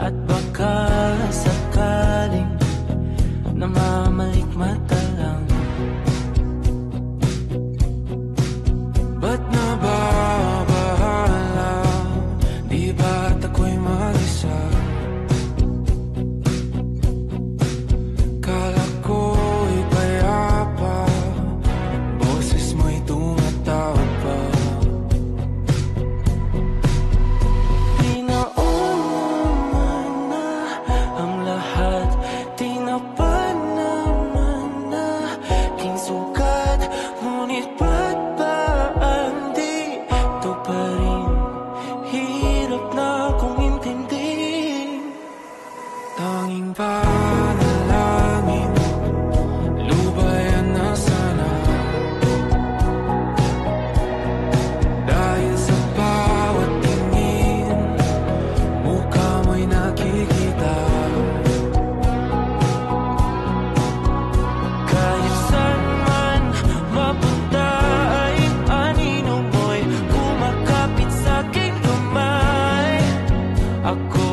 At baka sakaling namamalikmata lang. Ba't nababahala? Di ba't ako'y mag-isa? Kala ko'y payapa, boses mo'y tumatawag pa. Pinauna na ang lahat, tinapan naman na aking sugat. Ngunit ba't ba andito pa rin? Hirap na akong intindihin. Tanging panalangin, lubayan na sana. Dahil sa bawat tingin, mukha mo'y nakikita. Kahit saan man mapunta ay anino mo'y kumakapit sa'king kamay. Ako